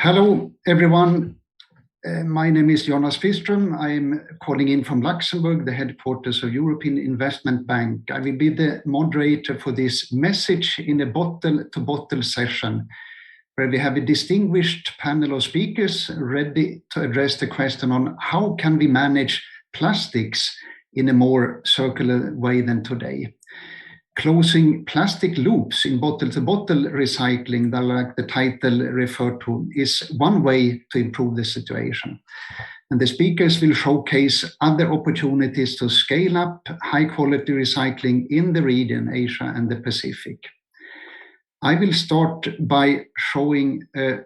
Hello, everyone. My name is Jonas Fiström. I'm calling in from Luxembourg, the headquarters of European Investment Bank. I will be the moderator for this message in a bottle-to-bottle session, where we have a distinguished panel of speakers ready to address the question on how can we manage plastics in a more circular way than today. Closing plastic loops in bottle-to-bottle recycling, like the title referred to, is one way to improve the situation. And the speakers will showcase other opportunities to scale up high-quality recycling in the region, Asia and the Pacific. I will start by showing a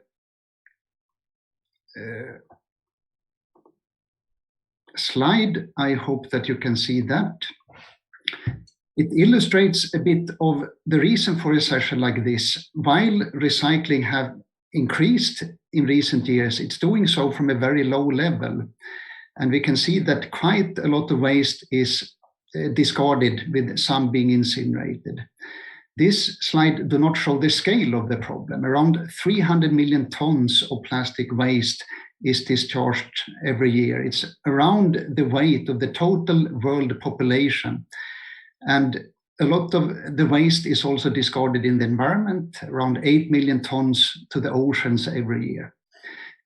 slide. I hope that you can see that. It illustrates a bit of the reason for a session like this. While recycling have increased in recent years, it's doing so from a very low level. And we can see that quite a lot of waste is discarded, with some being incinerated. This slide does not show the scale of the problem. Around 300 million tons of plastic waste is discharged every year. It's around the weight of the total world population. And a lot of the waste is also discarded in the environment, around 8 million tons to the oceans every year.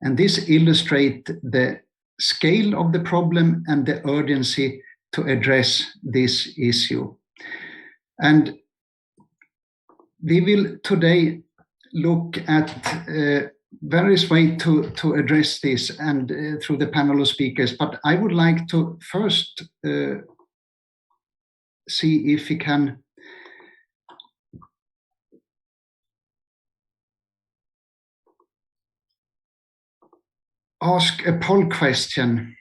And this illustrates the scale of the problem and the urgency to address this issue. And we will today look at various ways to address this and through the panel of speakers. But I would like to first see if we can ask a poll question.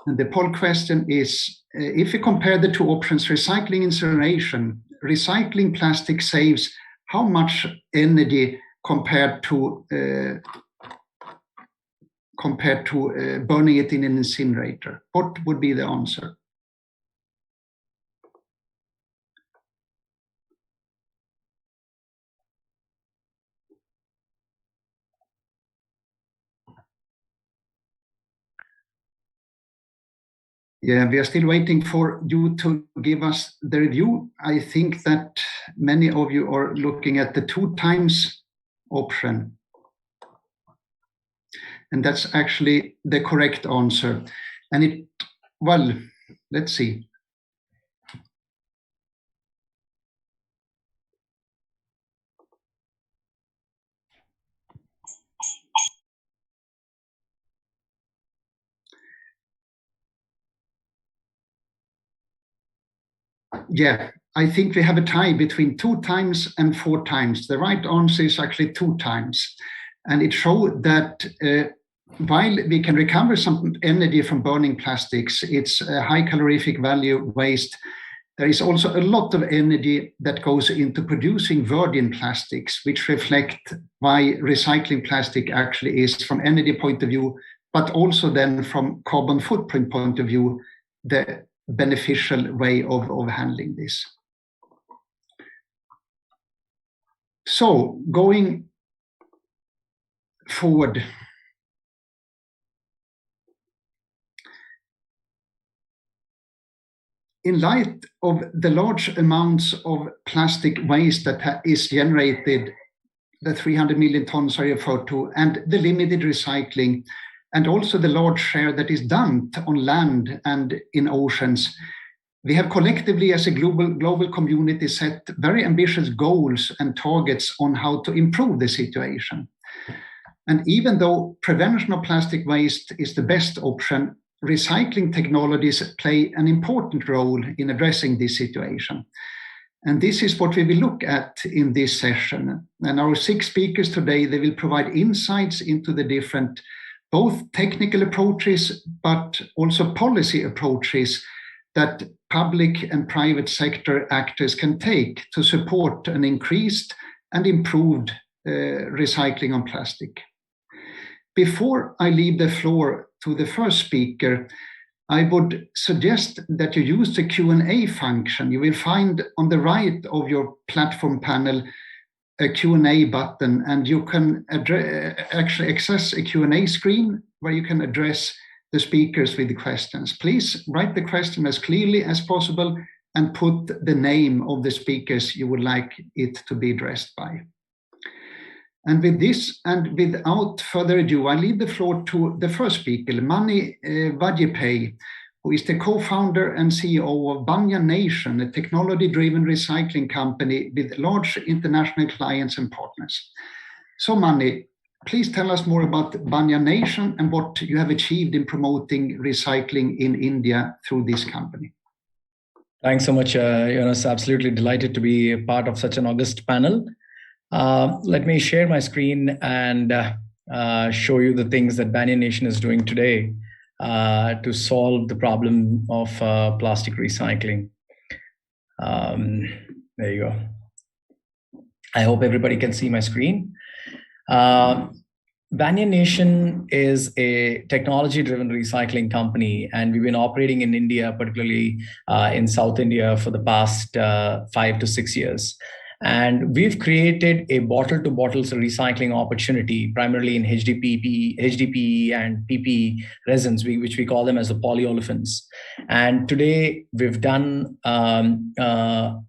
And the poll question is, if we compare the two options, recycling, incineration, recycling plastic saves how much energy compared to burning it in an incinerator? What would be the answer? Yeah, we are still waiting for you to give us the review. I think that many of you are looking at the 2 times option. And that's actually the correct answer. And let's see. Yeah, I think we have a tie between 2 times and 4 times. The right answer is actually 2 times. And it shows that while we can recover some energy from burning plastics, it's a high calorific value waste. There is also a lot of energy that goes into producing virgin plastics, which reflect why recycling plastic actually is, from energy point of view, but also then from carbon footprint point of view, the beneficial way of handling this. So going forward, in light of the large amounts of plastic waste that is generated, the 300 million tons I referred to, and the limited recycling, and also the large share that is dumped on land and in oceans, we have collectively as a global community set very ambitious goals and targets on how to improve the situation. And even though prevention of plastic waste is the best option, recycling technologies play an important role in addressing this situation. And this is what we will look at in this session. And our 6 speakers today, they will provide insights into the different, both technical approaches, but also policy approaches that public and private sector actors can take to support an increased and improved recycling of plastic. Before I leave the floor to the first speaker, I would suggest that you use the Q&A function. You will find on the right of your platform panel a Q&A button, and you can actually access a Q&A screen where you can address the speakers with the questions. Please write the question as clearly as possible and put the name of the speakers you would like it to be addressed by. And with this, and without further ado, I leave the floor to the first speaker, Mani Vajpayee, who is the co-founder and CEO of Banyan Nation, a technology-driven recycling company with large international clients and partners. So Mani, please tell us more about Banyan Nation and what you have achieved in promoting recycling in India through this company. Thanks so much, Jonas. Absolutely delighted to be a part of such an august panel. Let me share my screen and show you the things that Banyan Nation is doing today to solve the problem of plastic recycling. There you go. I hope everybody can see my screen. Banyan Nation is a technology-driven recycling company, and we've been operating in India, particularly in South India, for the past 5 to 6 years. And we've created a bottle-to-bottle recycling opportunity, primarily in HDPE and PP resins, which we call them as the polyolefins. And today we've done high-quality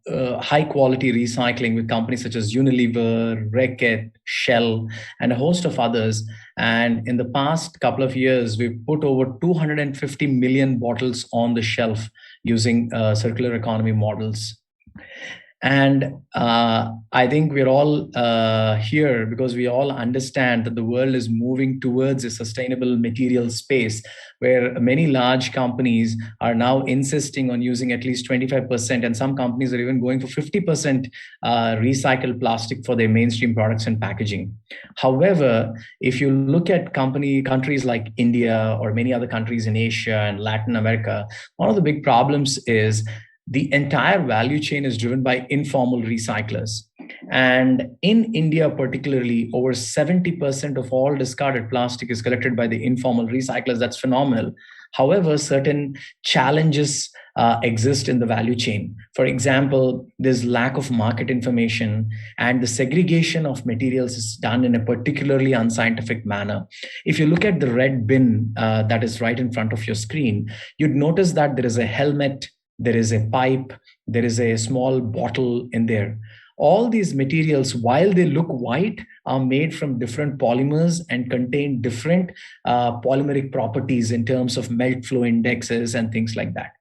recycling with companies such as Unilever, Reckitt, Shell, and a host of others. And in the past couple of years, we've put over 250 million bottles on the shelf using circular economy models. And I think we're all here because we all understand that the world is moving towards a sustainable material space where many large companies are now insisting on using at least 25%, and some companies are even going for 50% recycled plastic for their mainstream products and packaging. However, if you look at countries like India or many other countries in Asia and Latin America, one of the big problems is the entire value chain is driven by informal recyclers. And in India, particularly, over 70% of all discarded plastic is collected by the informal recyclers. That's phenomenal. However, certain challenges exist in the value chain. For example, there's lack of market information, and the segregation of materials is done in a particularly unscientific manner. If you look at the red bin that is right in front of your screen, you'd notice that there is a helmet, there is a pipe, there is a small bottle in there. All these materials, while they look white, are made from different polymers and contain different polymeric properties in terms of melt flow indexes and things like that.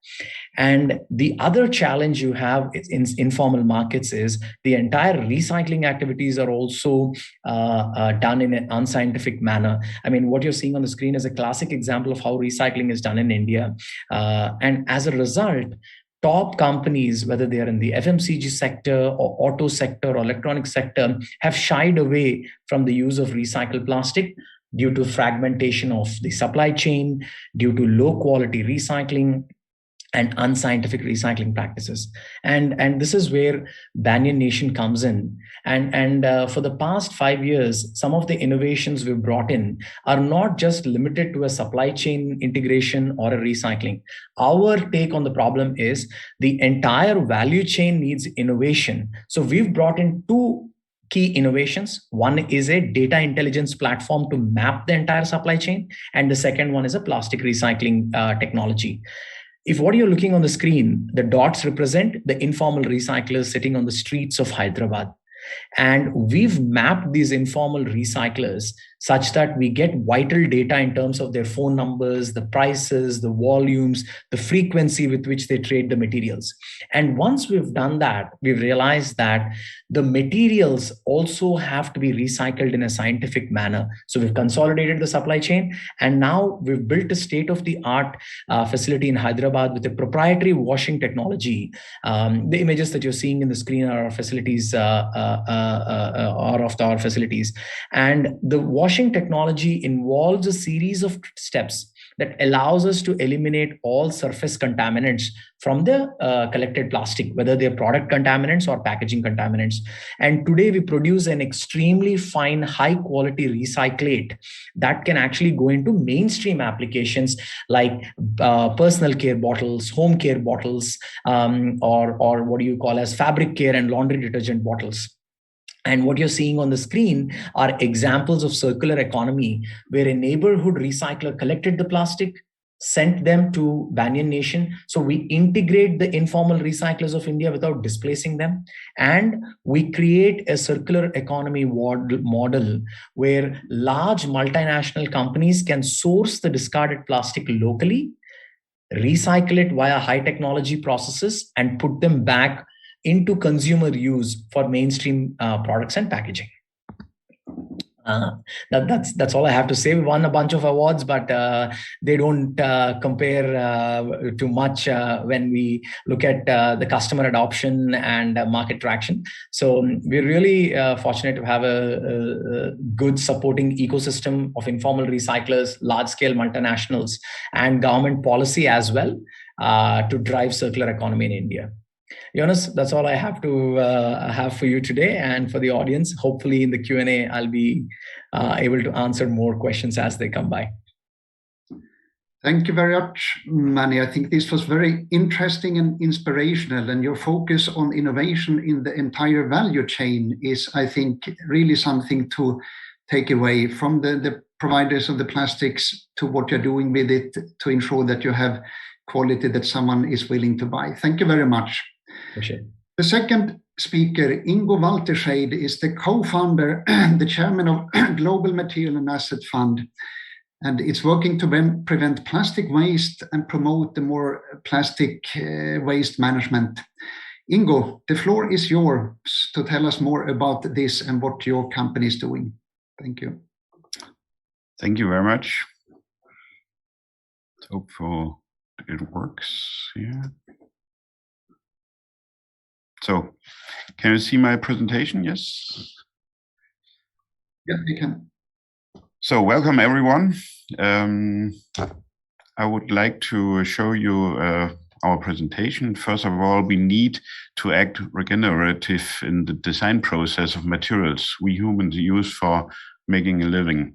And the other challenge you have in informal markets is the entire recycling activities are also done in an unscientific manner. I mean, what you're seeing on the screen is a classic example of how recycling is done in India. And as a result, top companies, whether they are in the FMCG sector or auto sector or electronic sector, have shied away from the use of recycled plastic due to fragmentation of the supply chain, due to low quality recycling and unscientific recycling practices. And this is where Banyan Nation comes in. And for the past 5 years, some of the innovations we've brought in are not just limited to a supply chain integration or a recycling. Our take on the problem is the entire value chain needs innovation. So we've brought in 2 key innovations. One is a data intelligence platform to map the entire supply chain, and the second one is a plastic recycling technology. If what you're looking on the screen, the dots represent the informal recyclers sitting on the streets of Hyderabad. And we've mapped these informal recyclers such that we get vital data in terms of their phone numbers, the prices, the volumes, the frequency with which they trade the materials. And once we've done that, we've realized that the materials also have to be recycled in a scientific manner. So we've consolidated the supply chain, and now we've built a state-of-the-art facility in Hyderabad with a proprietary washing technology. The images that you're seeing in the screen are our facilities, are of our facilities. And the washing technology involves a series of steps that allows us to eliminate all surface contaminants from the collected plastic, whether they're product contaminants or packaging contaminants. And today we produce an extremely fine, high quality recyclate that can actually go into mainstream applications like personal care bottles, home care bottles, or what do you call as fabric care and laundry detergent bottles. And what you're seeing on the screen are examples of circular economy where a neighborhood recycler collected the plastic, sent them to Banyan Nation. So we integrate the informal recyclers of India without displacing them. And we create a circular economy model where large multinational companies can source the discarded plastic locally, recycle it via high technology processes, and put them back into consumer use for mainstream products and packaging. That's all I have to say. We won a bunch of awards, but they don't compare too much when we look at the customer adoption and market traction. So we're really fortunate to have a good supporting ecosystem of informal recyclers, large-scale multinationals, and government policy as well to drive circular economy in India. Jonas, that's all I have to have for you today, and for the audience. Hopefully in the Q&A, I'll be able to answer more questions as they come by. Thank you very much, Mani. I think this was very interesting and inspirational, and your focus on innovation in the entire value chain is, I think, really something to take away from the providers of the plastics to what you're doing with it to ensure that you have quality that someone is willing to buy. Thank you very much. Appreciate it. The second speaker, Ingo Walterscheid, is the co-founder and the chairman of Global Material and Asset Fund, and it's working to prevent plastic waste and promote the more plastic waste management. Ingo, the floor is yours to tell us more about this and what your company is doing. Thank you. Thank you very much. Hopefully it works here. So, can you see my presentation? Yes? Yeah, we can. So, welcome everyone. I would like to show you our presentation. First of all, we need to act regenerative in the design process of materials we humans use for making a living.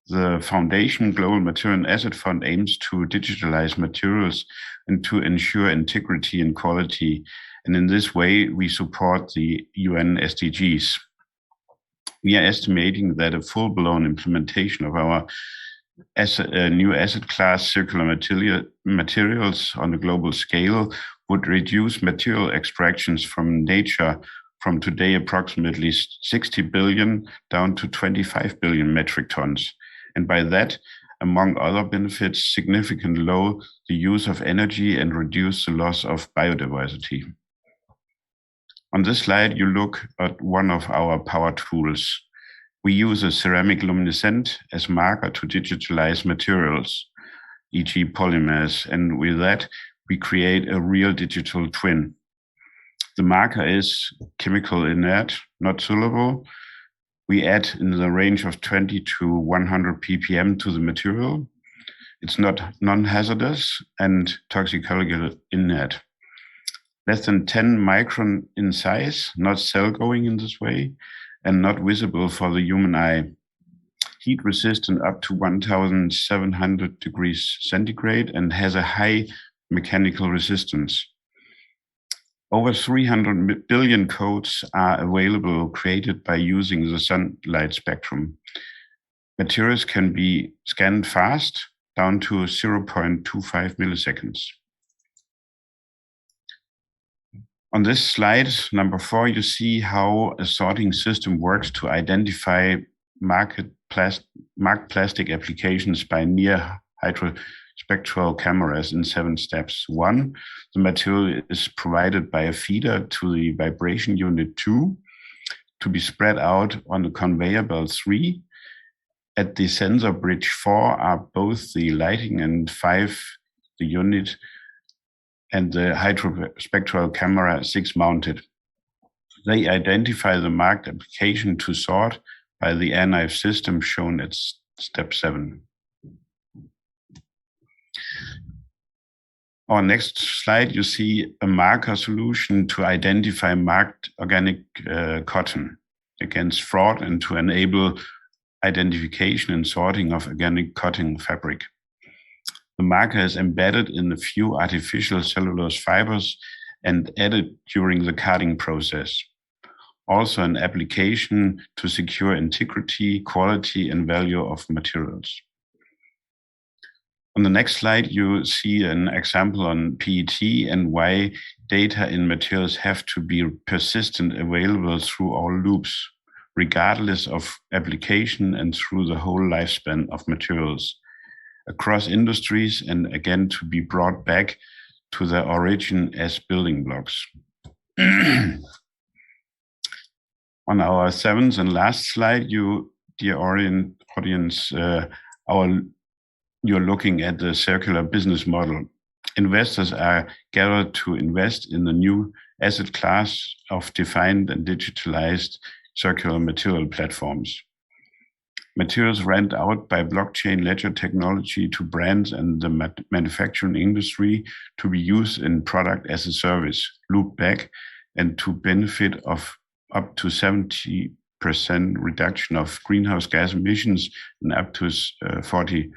The foundation Global Material and Asset Fund aims to digitalize materials and to ensure integrity and quality. And in this way, we support the UN SDGs. We are estimating that a full-blown implementation of our new asset class circular materials on a global scale would reduce material extractions from nature from today approximately 60 billion down to 25 billion metric tons. And by that, among other benefits, significantly lower the use of energy and reduce the loss of biodiversity. On this slide, you look at one of our power tools. We use a ceramic luminescent as marker to digitalize materials, e.g. polymers, and with that, we create a real digital twin. The marker is chemical inert, not soluble. We add in the range of 20 to 100 ppm to the material. It's not non-hazardous and toxically inert. Less than 10 micron in size, not cell going in this way, and not visible for the human eye. Heat resistant up to 1700 degrees centigrade and has a high mechanical resistance. Over 300 billion codes are available created by using the sunlight spectrum. Materials can be scanned fast, down to 0.25 milliseconds. On this slide, number 4, you see how a sorting system works to identify marked plastic applications by near hydrospectral cameras in 7 steps. 1, the material is provided by a feeder to the vibration unit 2 to be spread out on the conveyor belt 3. At the sensor bridge 4 are both the lighting and 5, the unit, and the hydrospectral camera 6 mounted. They identify the marked application to sort by the air-knife system shown at step 7. On next slide, you see a marker solution to identify marked organic cotton against fraud and to enable identification and sorting of organic cotton fabric. The marker is embedded in a few artificial cellulose fibers and added during the carding process. also an application to secure integrity, quality, and value of materials. On the next slide, you see an example on PET and why data in materials have to be persistent, available through all loops, regardless of application and through the whole lifespan of materials, across industries, and again to be brought back to their origin as building blocks. On our seventh and last slide, you, dear audience, you're looking at the circular business model. Investors are gathered to invest in the new asset class of defined and digitalized circular material platforms. Materials rent out by blockchain ledger technology to brands and the manufacturing industry to be used in product as a service, loop back, and to benefit of up to 70% reduction of greenhouse gas emissions and up to 40%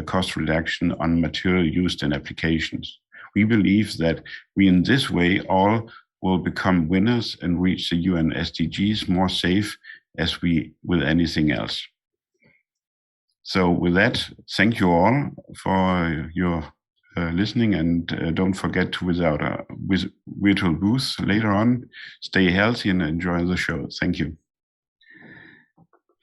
cost reduction on material used in applications. We believe that we in this way all will become winners and reach the UN SDGs more safe as we with anything else. So with that, thank you all for your listening, and don't forget to visit our virtual booth later on. Stay healthy and enjoy the show. Thank you.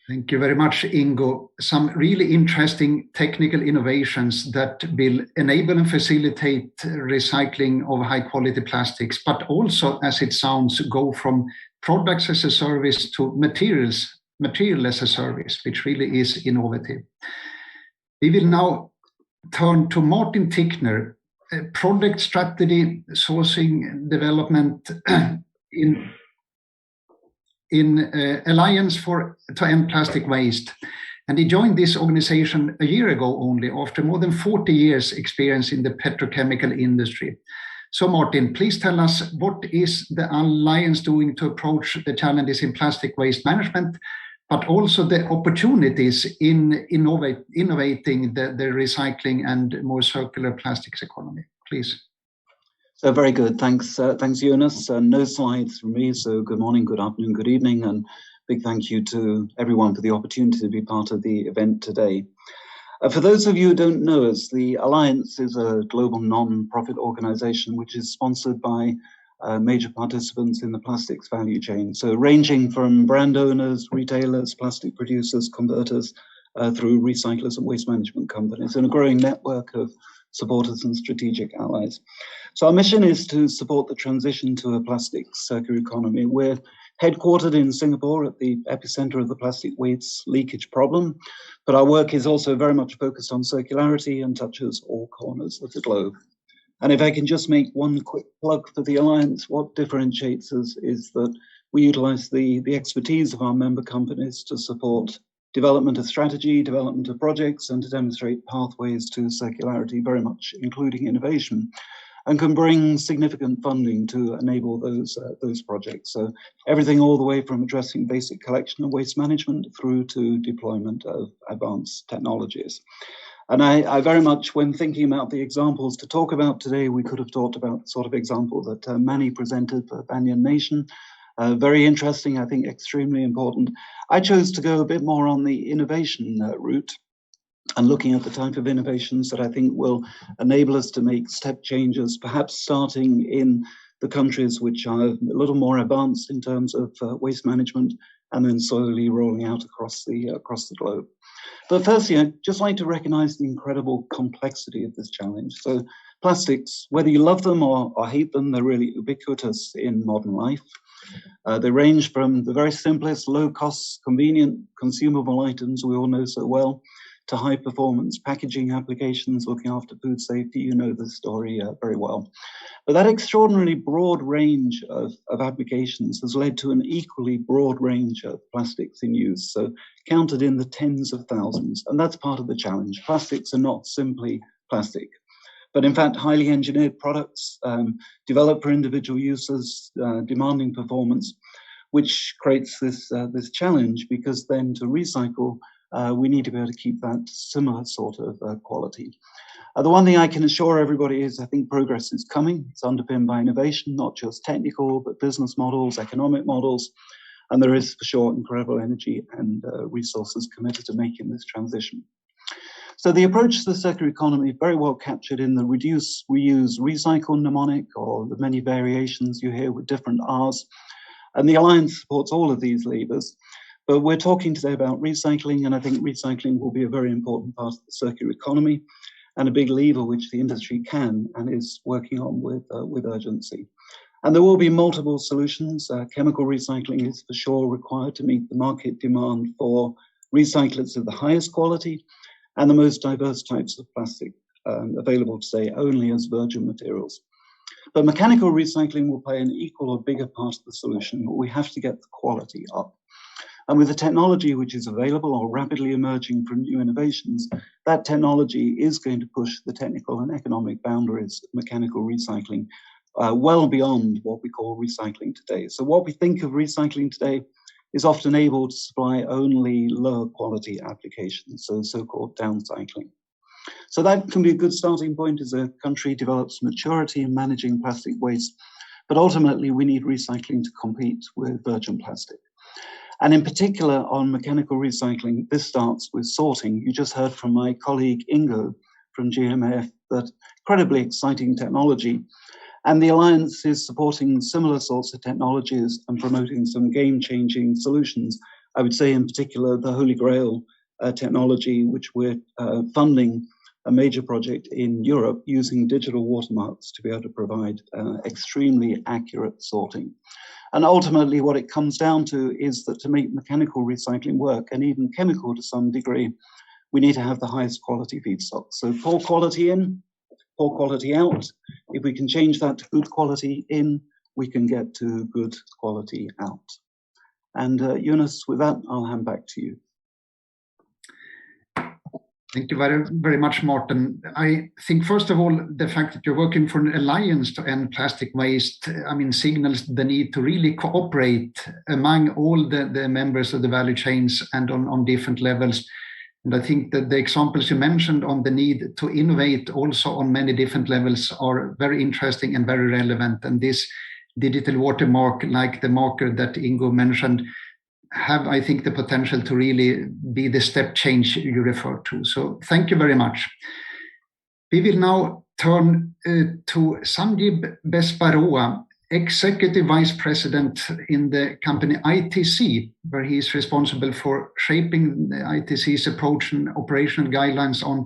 Thank you very much, Ingo. Some really interesting technical innovations that will enable and facilitate recycling of high quality plastics, but also, as it sounds, go from products as a service to material as a service, which really is innovative. We will now turn to Martin Tickner, product strategy, sourcing, development in Alliance to End Plastic Waste. And he joined this organization a year ago only, after more than 40 years experience in the petrochemical industry. So Martin, please tell us, what is the Alliance doing to approach the challenges in plastic waste management, but also the opportunities in innovating the recycling and more circular plastics economy, please. So very good. Thanks, Jonas. No slides from me. So good morning, good afternoon, good evening, and big thank you to everyone for the opportunity to be part of the event today. For those of you who don't know us, the Alliance is a global non-profit organization which is sponsored by major participants in the plastics value chain. So ranging from brand owners, retailers, plastic producers, converters, through recyclers and waste management companies, and a growing network of supporters and strategic allies. So our mission is to support the transition to a plastic circular economy. We're headquartered in Singapore at the epicenter of the plastic waste leakage problem, but our work is also very much focused on circularity and touches all corners of the globe. And if I can just make one quick plug for the Alliance, what differentiates us is that we utilize the expertise of our member companies to support development of strategy, development of projects, and to demonstrate pathways to circularity, very much including innovation, and can bring significant funding to enable those projects. So everything all the way from addressing basic collection and waste management through to deployment of advanced technologies. And I very much, when thinking about the examples to talk about today, we could have talked about the sort of example that Manny presented for Banyan Nation. Very interesting, I think extremely important. I chose to go a bit more on the innovation route and looking at the type of innovations that I think will enable us to make step changes, perhaps starting in the countries which are a little more advanced in terms of waste management, and then slowly rolling out across the globe. But firstly, I'd just like to recognize the incredible complexity of this challenge. So plastics, whether you love them or hate them, they're really ubiquitous in modern life. They range from the very simplest, low-cost, convenient, consumable items we all know so well, to high-performance packaging applications looking after food safety. You know the story very well. But that extraordinarily broad range of applications has led to an equally broad range of plastics in use, so counted in the tens of thousands. And that's part of the challenge. Plastics are not simply plastic, but in fact, highly engineered products developed for individual users, demanding performance, which creates this challenge, because then to recycle, we need to be able to keep that similar sort of quality. The one thing I can assure everybody is I think progress is coming. It's underpinned by innovation, not just technical, but business models, economic models. And there is, for sure, incredible energy and resources committed to making this transition. So the approach to the circular economy is very well captured in the reduce, reuse, recycle mnemonic, or the many variations you hear with different R's. And the Alliance supports all of these levers. But we're talking today about recycling, and I think recycling will be a very important part of the circular economy and a big lever which the industry can and is working on with urgency. And there will be multiple solutions. Chemical recycling is for sure required to meet the market demand for recyclers of the highest quality and the most diverse types of plastic available today only as virgin materials. But mechanical recycling will play an equal or bigger part of the solution, but we have to get the quality up. And with the technology which is available or rapidly emerging from new innovations, that technology is going to push the technical and economic boundaries of mechanical recycling well beyond what we call recycling today. So what we think of recycling today is often able to supply only lower quality applications, so-called downcycling. So that can be a good starting point as a country develops maturity in managing plastic waste, but ultimately we need recycling to compete with virgin plastic. And in particular on mechanical recycling, this starts with sorting. You just heard from my colleague Ingo from GMF that incredibly exciting technology. And the Alliance is supporting similar sorts of technologies and promoting some game-changing solutions. I would say in particular the Holy Grail technology, which we're funding a major project in Europe using digital watermarks to be able to provide extremely accurate sorting. And ultimately what it comes down to is that to make mechanical recycling work, and even chemical to some degree, we need to have the highest quality feedstock. So poor quality in, poor quality out. If we can change that to good quality in, we can get to good quality out. And Jonas, with that, I'll hand back to you. Thank you very, very much, Martin. I think, first of all, the fact that you're working for an alliance to end plastic waste, signals the need to really cooperate among all the members of the value chains and on different levels. And I think that the examples you mentioned on the need to innovate also on many different levels are very interesting and very relevant. And this digital watermark, like the marker that Ingo mentioned, have, I think, the potential to really be the step change you refer to. So thank you very much. We will now turn to Sanjeev Besbaroa, Executive Vice President in the company ITC, where he is responsible for shaping the ITC's approach and operational guidelines on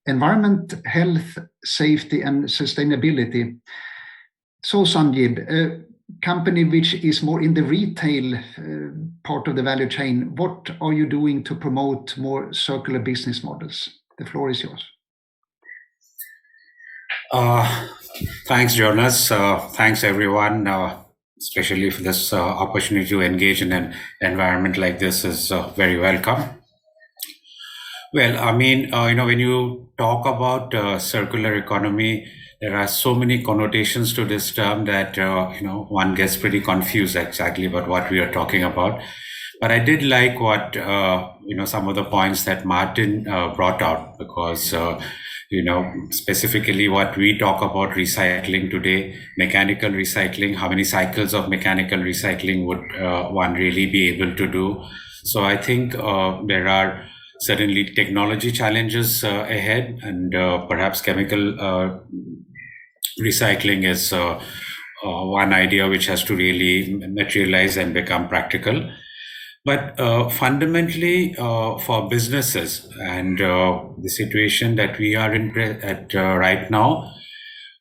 environment, health, safety, and sustainability. So Sanjeev, a company which is more in the retail part of the value chain, what are you doing to promote more circular business models? The floor is yours. Thanks, Jonas. Thanks, everyone, especially for this opportunity to engage in an environment like this is very welcome. Well, when you talk about circular economy, there are so many connotations to this term that, one gets pretty confused exactly about what we are talking about. But I did like what, some of the points that Martin brought out, because, specifically what we talk about recycling today, mechanical recycling, how many cycles of mechanical recycling would one really be able to do? So I think there are certainly technology challenges ahead, and perhaps chemical recycling is one idea which has to really materialize and become practical. But fundamentally, for businesses and the situation that we are in right now,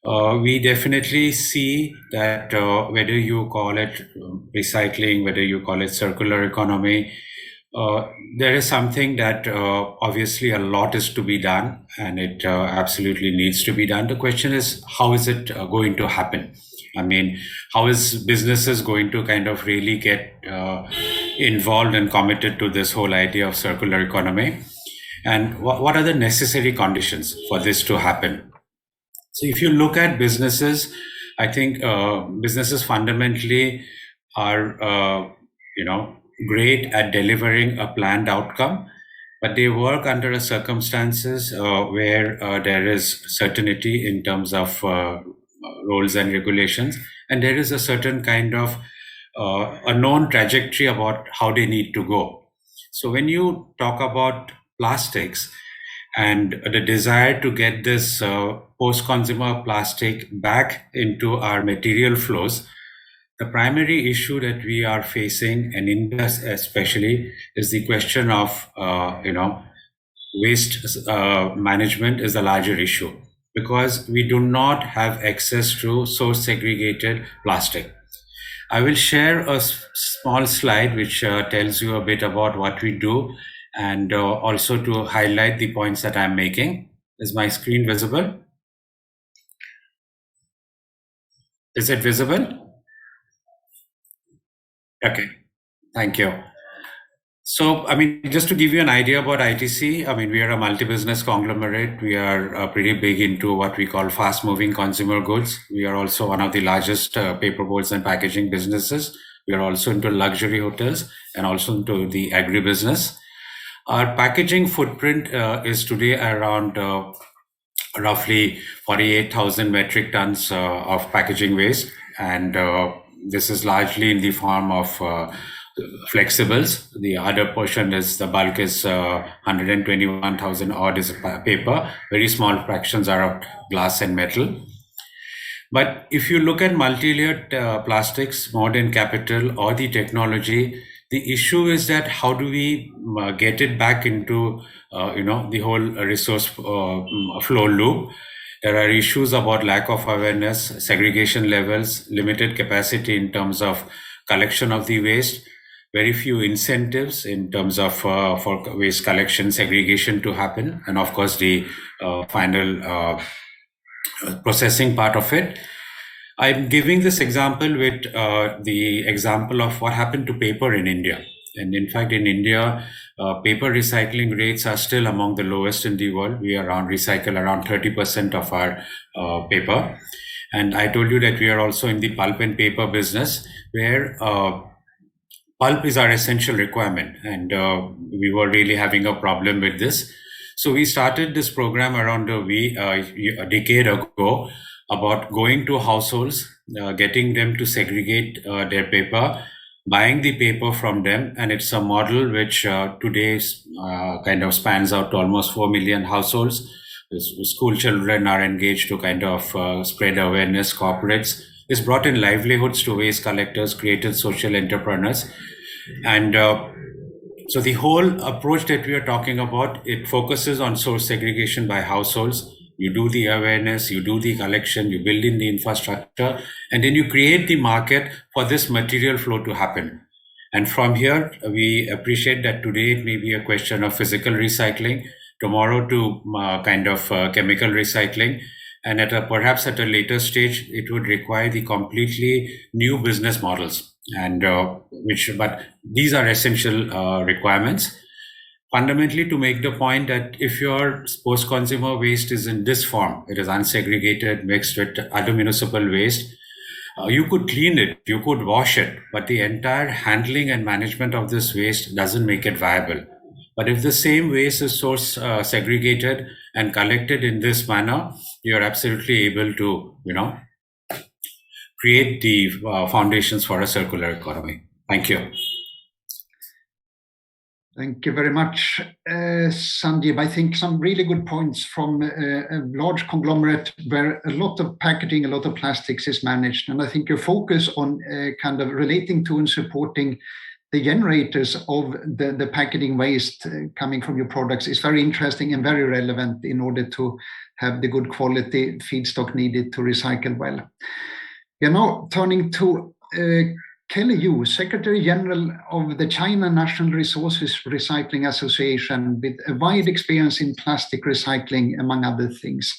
we definitely see that whether you call it recycling, whether you call it circular economy, there is something that obviously a lot is to be done, and it absolutely needs to be done. The question is, how is it going to happen? How is businesses going to kind of really get involved and committed to this whole idea of circular economy? And what are the necessary conditions for this to happen? So if you look at businesses, I think businesses fundamentally are, great at delivering a planned outcome. but they work under circumstances where there is certainty in terms of rules and regulations, and there is a certain kind of a known trajectory about how they need to go. So when you talk about plastics and the desire to get this post-consumer plastic back into our material flows, the primary issue that we are facing, and in India especially, is the question of waste management is the larger issue, because we do not have access to source segregated plastic. I will share a small slide which tells you a bit about what we do, and also to highlight the points that I'm making. Is my screen visible? Is it visible? Okay, thank you. So, just to give you an idea about ITC, we are a multi-business conglomerate. We are pretty big into what we call fast-moving consumer goods. We are also one of the largest paperboards and packaging businesses. We are also into luxury hotels and also into the agribusiness. Our packaging footprint is today around roughly 48,000 metric tons of packaging waste. And this is largely in the form of flexibles. The other portion is the bulk is 121,000 odd is paper. Very small fractions are of glass and metal. But if you look at multi-layered plastics, modern capital or the technology, the issue is that how do we get it back into the whole resource flow loop. There are issues about lack of awareness, segregation levels, limited capacity in terms of collection of the waste, very few incentives in terms of for waste collection, segregation to happen, and of course the final processing part of it. I'm giving this example with the example of what happened to paper in India. And in fact, in India, paper recycling rates are still among the lowest in the world. We recycle around 30% of our paper. And I told you that we are also in the pulp and paper business, where pulp is our essential requirement, and we were really having a problem with this. So we started this program around a decade ago about going to households, getting them to segregate their paper, buying the paper from them. And it's a model which today kind of spans out to almost 4 million households. School children are engaged to kind of spread awareness, corporates. It's brought in livelihoods to waste collectors, created social entrepreneurs. And so the whole approach that we are talking about, it focuses on source segregation by households. You do the awareness, you do the collection, you build in the infrastructure, and then you create the market for this material flow to happen. And from here, we appreciate that today it may be a question of physical recycling, tomorrow to kind of chemical recycling, and perhaps at a later stage, it would require the completely new business models. And but these are essential requirements. Fundamentally, to make the point that if your post-consumer waste is in this form, it is unsegregated, mixed with other municipal waste, you could clean it, you could wash it, but the entire handling and management of this waste doesn't make it viable. But if the same waste is source segregated and collected in this manner, you're absolutely able to, create the foundations for a circular economy. Thank you. Thank you very much, Sanjeev. I think some really good points from a large conglomerate where a lot of packaging, a lot of plastics is managed. And I think your focus on kind of relating to and supporting the generators of the packaging waste coming from your products is very interesting and very relevant in order to have the good quality feedstock needed to recycle well. We are now turning to Kelly Yu, Secretary General of the China National Resources Recycling Association, with a wide experience in plastic recycling, among other things.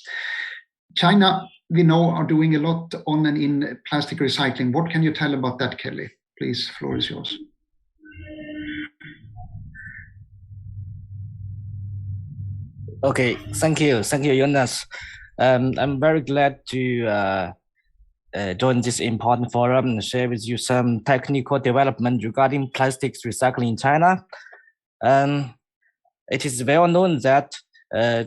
China, we know, are doing a lot on and in plastic recycling. What can you tell about that, Kelly? Please, floor is yours. Okay, thank you, Jonas. I'm very glad to join this important forum and share with you some technical development regarding plastics recycling in China. it is well known that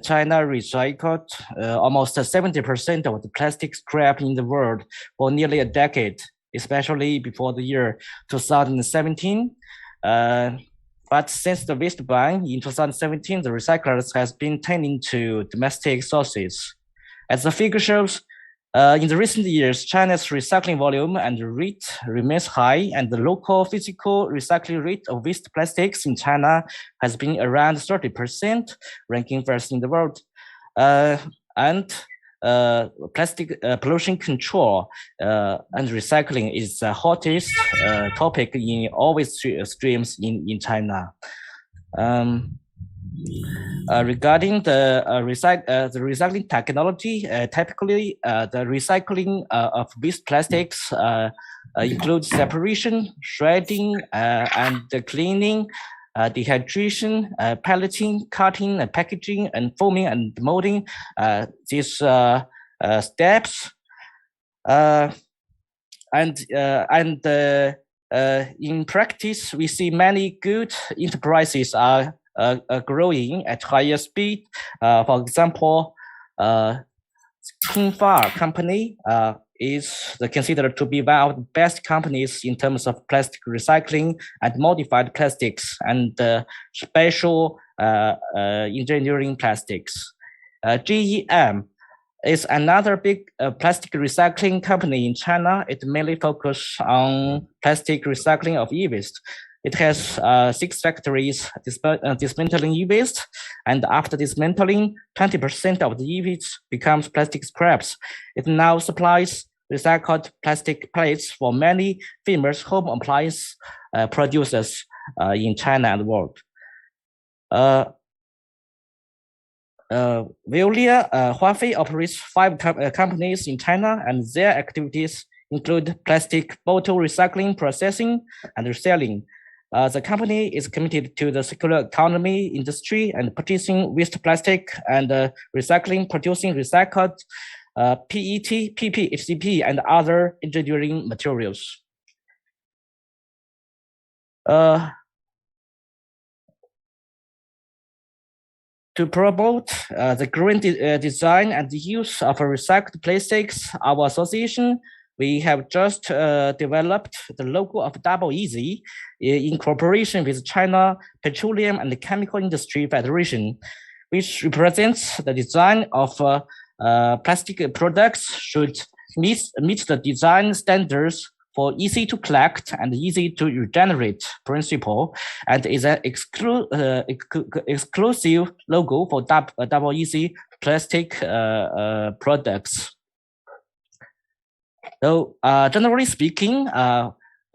China recycled almost 70% of the plastic scrap in the world for nearly a decade, especially before the year 2017. But since the waste ban in 2017, the recyclers has been turning to domestic sources. As the figure shows, in the recent years, China's recycling volume and rate remains high, and the local physical recycling rate of waste plastics in China has been around 30%, ranking first in the world. Plastic pollution control and recycling is the hottest topic in all waste streams in China. Regarding the recycling technology, typically the recycling of waste plastics includes separation, shredding, and cleaning, dehydration, pelleting, cutting, packaging, and foaming and molding. These steps, in practice, we see many good enterprises are growing at higher speed. For example, Qingfa company is considered to be one of the best companies in terms of plastic recycling and modified plastics and special engineering plastics. GEM is another big plastic recycling company in China. It mainly focuses on plastic recycling of e-waste. It has 6 factories dismantling e-waste, and after dismantling, 20% of the e-waste becomes plastic scraps. It now supplies recycled plastic plates for many famous home appliance producers in China and the world. Veolia Huafei operates 5 companies in China, and their activities include plastic bottle recycling, processing, and reselling. The company is committed to the circular economy industry and producing waste plastic and recycling, producing recycled PET, PP, HDP, and other engineering materials. To promote the green design and the use of recycled plastics, our association, we have just developed the logo of Double Easy in cooperation with China Petroleum and Chemical Industry Federation, which represents the design of plastic products should meet the design standards for easy to collect and easy to regenerate principle, and is an exclusive logo for Double Easy plastic products. So generally speaking, I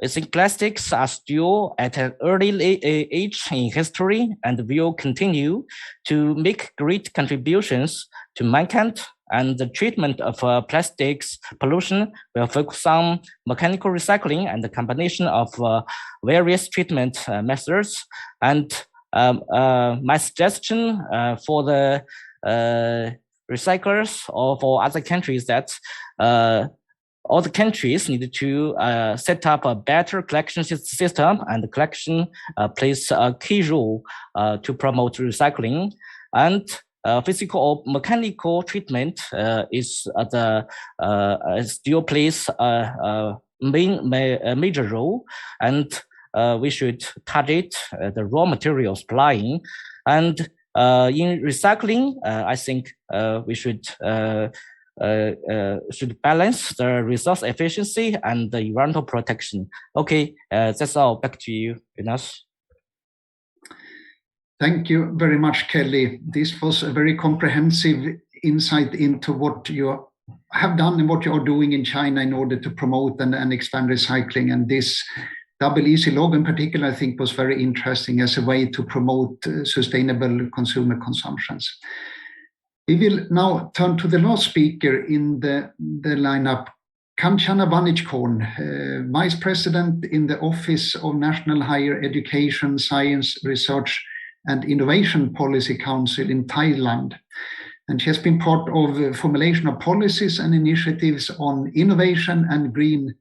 think plastics are still at an early age in history and will continue to make great contributions to mankind, and the treatment of plastics pollution will focus on mechanical recycling and the combination of various treatment methods. And my suggestion for the recyclers or for other countries that all the countries need to set up a better collection system, and the collection plays a key role to promote recycling. And physical or mechanical treatment is still plays a major role, and we should target the raw material supplying. And in recycling, I think we should balance the resource efficiency and the environmental protection. Okay, that's all. Back to you, Jonas. Thank you very much, Kelly. This was a very comprehensive insight into what you have done and what you are doing in China in order to promote and expand recycling. And this Double Easy logo in particular, I think, was very interesting as a way to promote sustainable consumer consumptions. We will now turn to the last speaker in the lineup, Kanchana Vanichkorn, Vice President in the Office of National Higher Education, Science, Research and Innovation Policy Council in Thailand. And she has been part of formulation of policies and initiatives on innovation and green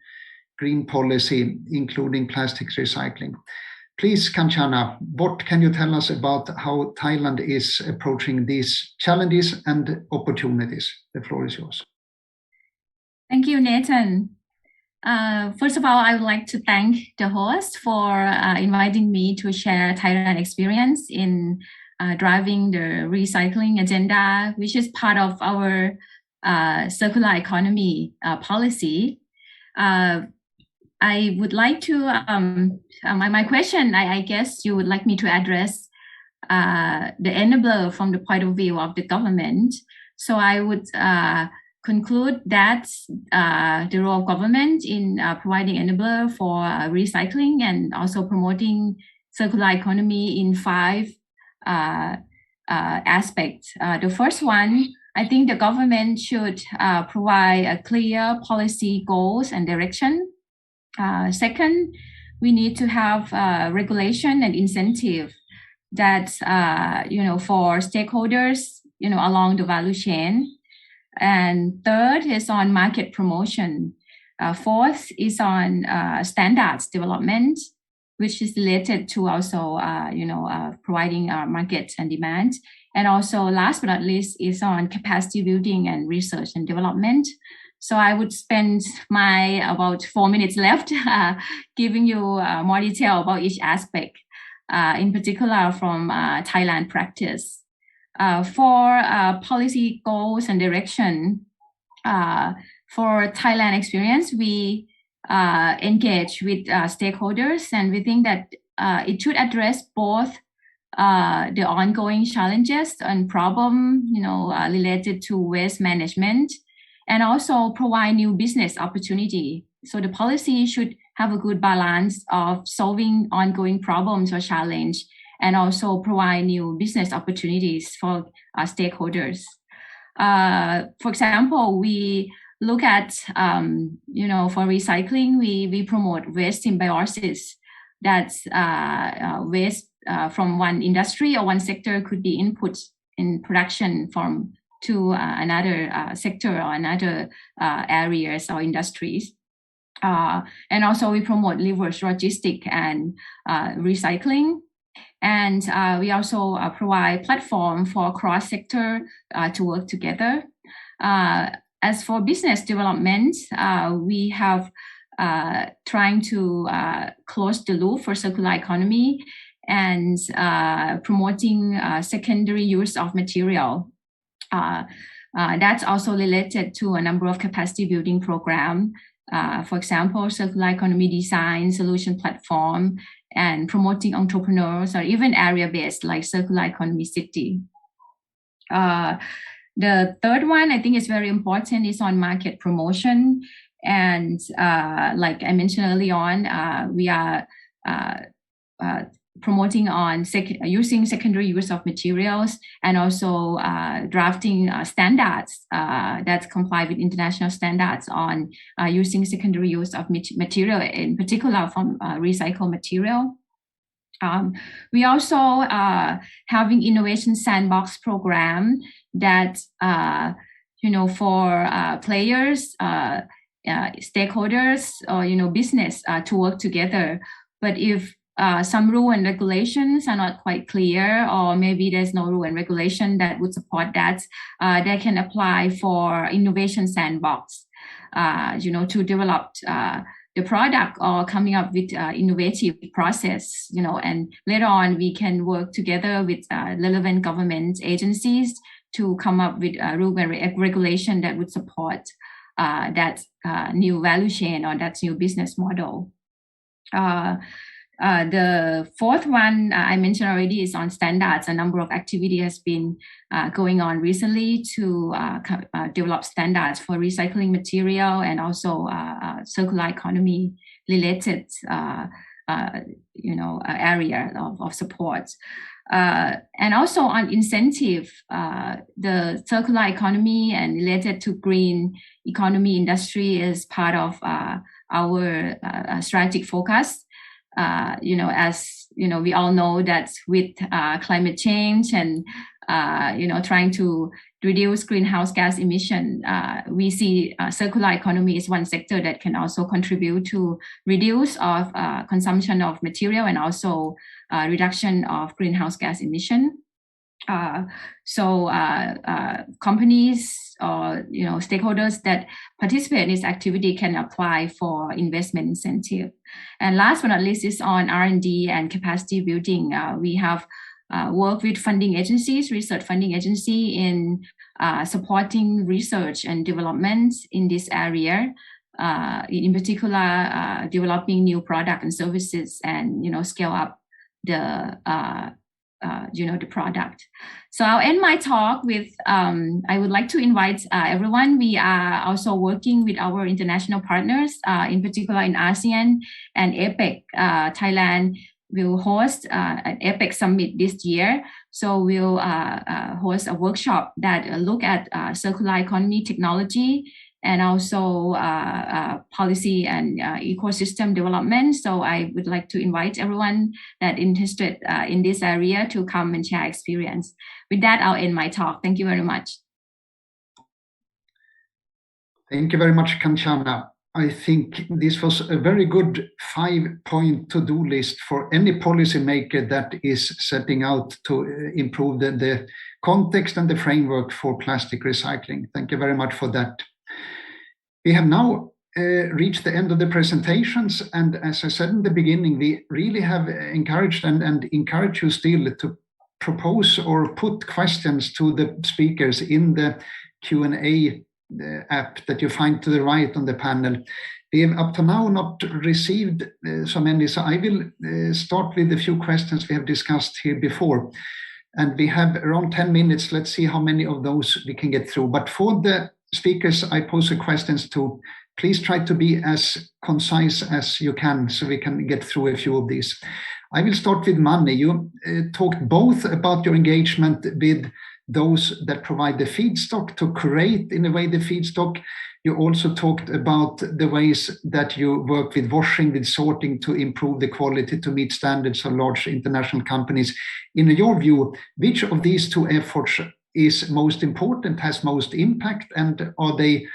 policy, including plastics recycling. Please, Kanchana, what can you tell us about how Thailand is approaching these challenges and opportunities? The floor is yours. Thank you, Nathan. First of all, I would like to thank the host for inviting me to share Thailand experience in driving the recycling agenda, which is part of our circular economy policy. I would like to, my question, I guess you would like me to address the enabler from the point of view of the government. So I would conclude that the role of government in providing enabler for recycling and also promoting circular economy in 5 aspects. The first one, I think the government should provide a clear policy goals and direction. Second, we need to have regulation and incentive that for stakeholders along the value chain. And third is on market promotion. Fourth is on standards development, which is related to also providing market and demand. And also last but not least is on capacity building and research and development. So I would spend my about 4 minutes left giving you more detail about each aspect, in particular from Thailand practice. For policy goals and direction, for Thailand experience, we engage with stakeholders, and we think that it should address both the ongoing challenges and problem, related to waste management, and also provide new business opportunity. So the policy should have a good balance of solving ongoing problems or challenge, and also provide new business opportunities for stakeholders. For example, we look at, for recycling, we promote waste symbiosis. That's waste from one industry or one sector could be input in production to another sector or another areas or industries. And also we promote reverse logistic and recycling. And we also provide platform for cross-sector to work together. As for business development, we have trying to close the loop for circular economy and promoting secondary use of material. That's also related to a number of capacity building programs. For example, circular economy design, solution platform, and promoting entrepreneurs, or even area-based like circular economy city. The third one I think is very important is on market promotion. And like I mentioned early on, we are promoting on using secondary use of materials, and also drafting standards that comply with international standards on using secondary use of material, in particular from recycled material. We also having innovation sandbox program that for players, stakeholders, or business to work together. But if some rule and regulations are not quite clear, or maybe there's no rule and regulation that would support that, they can apply for innovation sandbox, to develop the product or coming up with innovative process, and later on we can work together with relevant government agencies to come up with a rule and regulation that would support that new value chain or that new business model. The fourth one I mentioned already is on standards. A number of activity has been going on recently to develop standards for recycling material and also circular economy related area of support. And also on incentive, the circular economy and related to green economy industry is part of our strategic focus. As we all know that with climate change and trying to reduce greenhouse gas emission, we see circular economy is one sector that can also contribute to reduce of consumption of material and also reduction of greenhouse gas emission. So companies or stakeholders that participate in this activity can apply for investment incentive. And last but not least is on R&D and capacity building. We have worked with funding agencies, research funding agency in supporting research and development in this area. In particular, developing new product and services and scale up the the product. So I'll end my talk with, I would like to invite everyone. We are also working with our international partners, in particular in ASEAN and APEC. Thailand will host an APEC summit this year. So we'll host a workshop that look at circular economy technology and also policy and ecosystem development. So I would like to invite everyone that interested in this area to come and share experience. With that, I'll end my talk. Thank you very much. Thank you very much, Kanchana. I think this was a very good 5-point to-do list for any policymaker that is setting out to improve the context and the framework for plastic recycling. Thank you very much for that. We have now reached the end of the presentations, and as I said in the beginning, we really have encouraged and encourage you still to propose or put questions to the speakers in the Q&A app that you find to the right on the panel. We have up to now not received so many, so I will start with a few questions we have discussed here before. And we have around 10 minutes. Let's see how many of those we can get through. But for the speakers I pose the questions to, please try to be as concise as you can so we can get through a few of these. I will start with Mani. You talked both about your engagement with those that provide the feedstock to create, in a way, the feedstock. You also talked about the ways that you work with washing, with sorting to improve the quality to meet standards of large international companies. In your view, which of these two efforts is most important, has most impact, and are they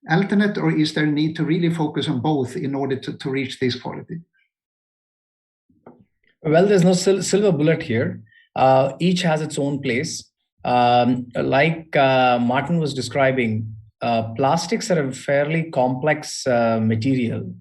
alternate, or is there a need to really focus on both in order to reach this quality? Well, there's no silver bullet here. Each has its own place. Like Martin was describing, plastics are a fairly complex material,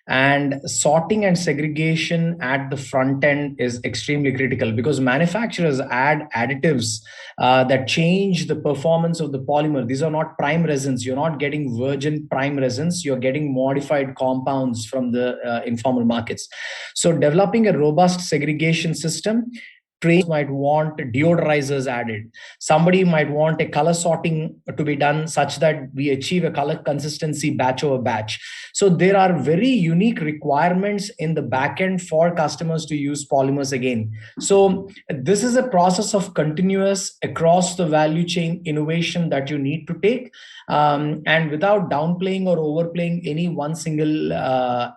and sorting and segregation at the front end is extremely critical because manufacturers add additives that change the performance of the polymer. These are not prime resins. You're not getting virgin prime resins. You're getting modified compounds from the informal markets. So developing a robust segregation system, trains might want deodorizers added. Somebody might want a color sorting to be done such that we achieve a color consistency batch over batch. So there are very unique requirements in the backend for customers to use polymers again. So this is a process of continuous across the value chain innovation that you need to take, and without downplaying or overplaying any one single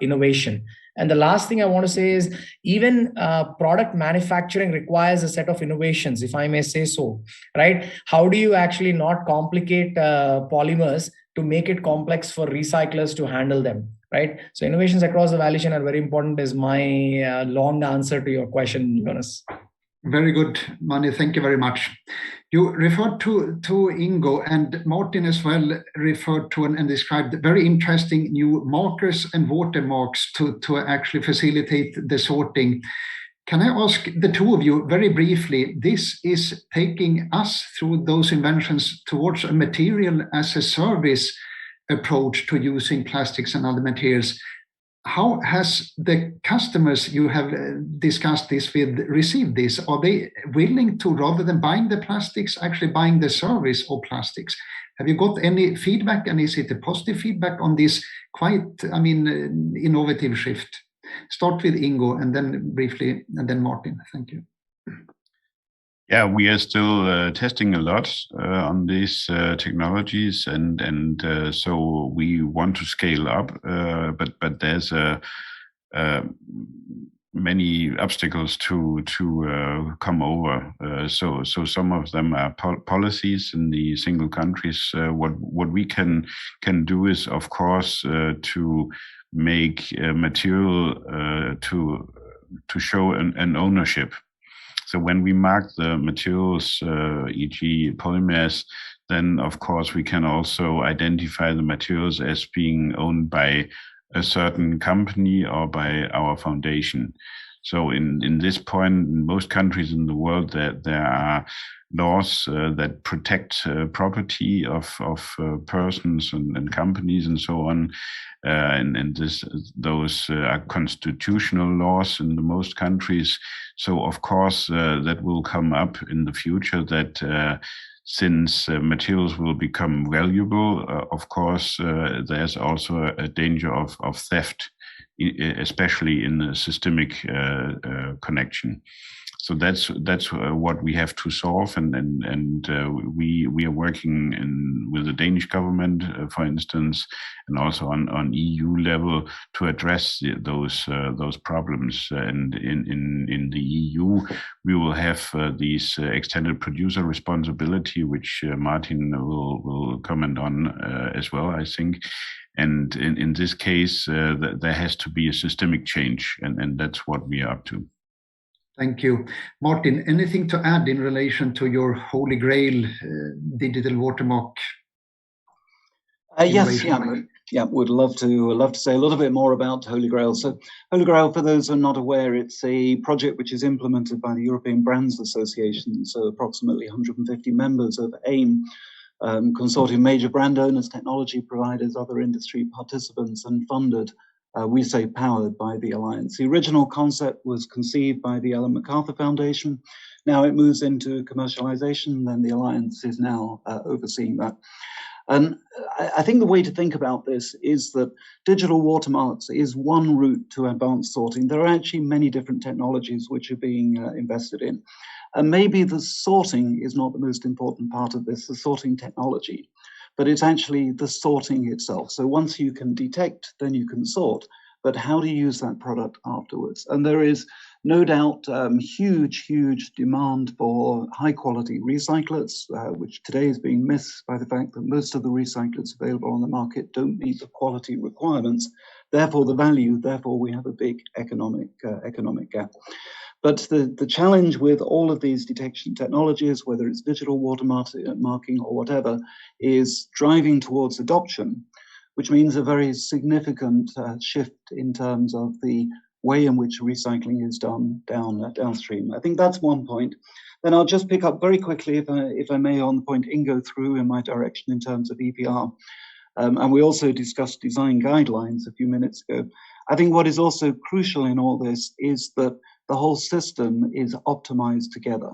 innovation. And the last thing I want to say is even product manufacturing requires a set of innovations, if I may say so, right? How do you actually not complicate polymers to make it complex for recyclers to handle them, right? So innovations across the value chain are very important is my long answer to your question, Jonas. Very good, Mani. Thank you very much. You referred to Ingo, and Martin as well referred to and described very interesting new markers and watermarks to actually facilitate the sorting. Can I ask the two of you very briefly, this is taking us through those inventions towards a material as a service approach to using plastics and other materials. How has the customers you have discussed this with received this? Are they willing to, rather than buying the plastics, actually buying the service of plastics? Have you got any feedback, and is it a positive feedback on this quite, innovative shift? Start with Ingo and then briefly, and then Martin. Thank you. Yeah, we are still testing a lot on these technologies, and so we want to scale up. But there's many obstacles to come over. So some of them are policies in the single countries. What we can do is, of course, to make material to show an ownership. So when we mark the materials, e.g. polymers, then of course we can also identify the materials as being owned by a certain company or by our foundation. So in this point, in most countries in the world, there are laws that protect property of persons and companies and so on. And those are constitutional laws in the most countries. So of course, that will come up in the future, that since materials will become valuable, of course, there's also a danger of theft, especially in the systemic connection. So that's what we have to solve, and we are working with the Danish government, for instance, and also on EU level to address those problems. And in the EU, we will have these extended producer responsibility, which Martin will comment on as well, I think. And in this case, there has to be a systemic change, and that's what we are up to. Thank you. Martin, anything to add in relation to your Holy Grail digital watermark? Yes, would love to say a little bit more about Holy Grail. So Holy Grail, for those who are not aware, it's a project which is implemented by the European Brands Association, so approximately 150 members of AIM, consortium major brand owners, technology providers, other industry participants, and funded. We say powered by the Alliance. The original concept was conceived by the Ellen MacArthur Foundation. Now it moves into commercialization, and the Alliance is now overseeing that. And I think the way to think about this is that digital watermarks is one route to advanced sorting. There are actually many different technologies which are being invested in. And maybe the sorting is not the most important part of this, the sorting technology, but it's actually the sorting itself. So once you can detect, then you can sort, but how do you use that product afterwards? And there is no doubt huge demand for high quality recyclers, which today is being missed by the fact that most of the recyclers available on the market don't meet the quality requirements, therefore the value, therefore we have a big economic gap. But the challenge with all of these detection technologies, whether it's digital watermarking or whatever, is driving towards adoption, which means a very significant shift in terms of the way in which recycling is done downstream. I think that's one point. Then I'll just pick up very quickly, if I may, on the point Ingo threw in my direction in terms of EPR. And we also discussed design guidelines a few minutes ago. I think what is also crucial in all this is that the whole system is optimized together.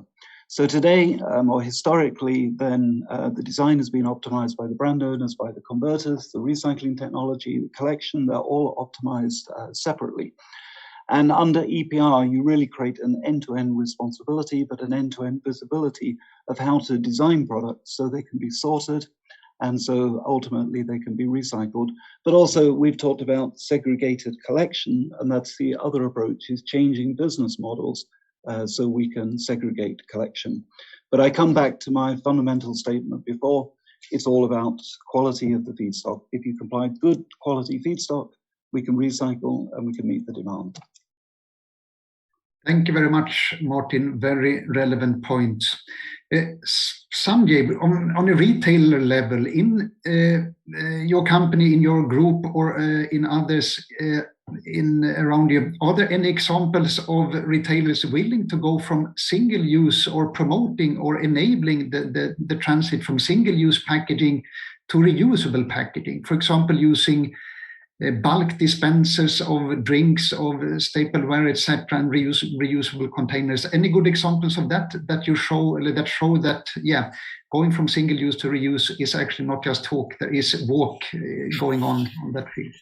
So today, or historically, then the design has been optimized by the brand owners, by the converters, the recycling technology, the collection, they're all optimized separately. And under EPR, you really create an end-to-end responsibility, but an end-to-end visibility of how to design products so they can be sorted, and so ultimately they can be recycled. But also we've talked about segregated collection, and that's the other approach, is changing business models so we can segregate collection. But I come back to my fundamental statement before, it's all about quality of the feedstock. If you supply good quality feedstock, we can recycle and we can meet the demand. Thank you very much, Martin. Very relevant points. Sanjay, on a retailer level, in your company, in your group, or in others around you, are there any examples of retailers willing to go from single-use or promoting or enabling the transit from single-use packaging to reusable packaging? For example, using bulk dispensers of drinks, of stapleware, etc., and reusable containers. Any good examples of that show that going from single use to reuse is actually not just talk, there is work going on that field?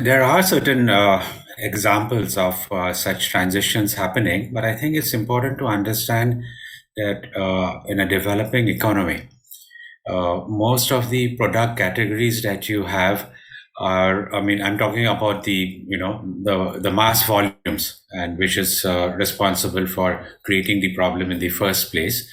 There are certain examples of such transitions happening, but I think it's important to understand that in a developing economy, most of the product categories that you have are, I mean, I'm talking about the mass volumes, and which is responsible for creating the problem in the first place,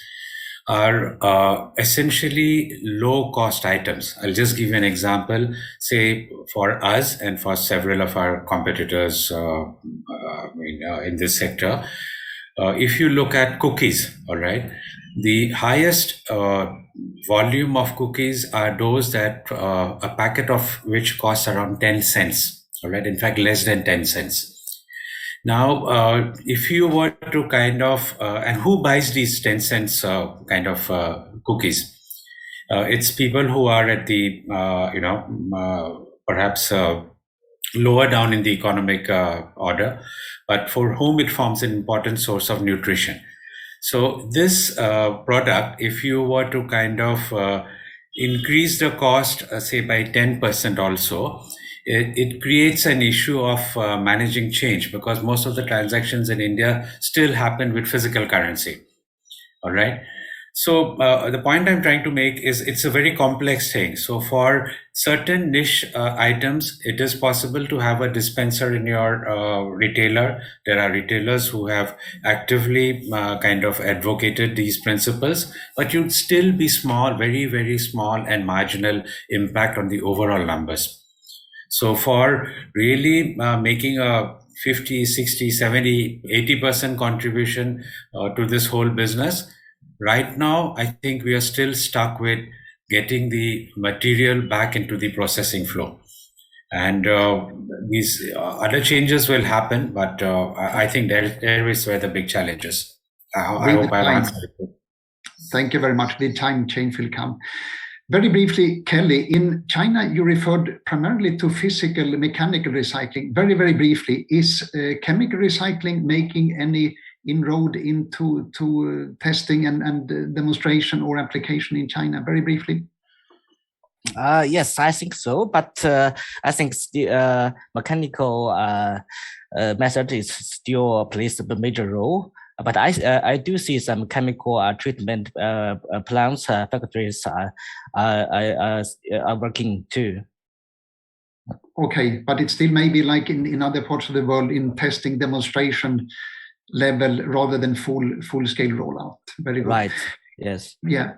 are essentially low cost items. I'll just give you an example. Say for us and for several of our competitors in this sector, if you look at cookies, all right, the highest volume of cookies are those that a packet of which costs around 10 cents, all right, in fact, less than 10 cents. Now, if you were to kind of, and who buys these 10 cents kind of cookies? It's people who are at the, perhaps lower down in the economic order, but for whom it forms an important source of nutrition. So this product, if you were to kind of increase the cost, say by 10% also, it creates an issue of managing change, because most of the transactions in India still happen with physical currency. All right. So the point I'm trying to make is it's a very complex thing. So for certain niche items, it is possible to have a dispenser in your retailer. There are retailers who have actively kind of advocated these principles, but you'd still be small, very, very small and marginal impact on the overall numbers. So for really making a 50, 60, 70, 80% contribution to this whole business, right now, I think we are still stuck with getting the material back into the processing flow. And these other changes will happen, but I think there is where the big challenge is. I hope I've answered it. Thank you very much. The time change will come. Very briefly, Kelly, in China, you referred primarily to physical, mechanical recycling. Very, very briefly, is chemical recycling making any inroad into testing and demonstration or application in China? Very briefly. Yes, I think so. But I think the mechanical method is still plays a major role. But I do see some chemical treatment plants, factories are working too. Okay, but it still may be like in other parts of the world in testing demonstration level rather than full scale rollout. Very good. Right. Yes. Yeah.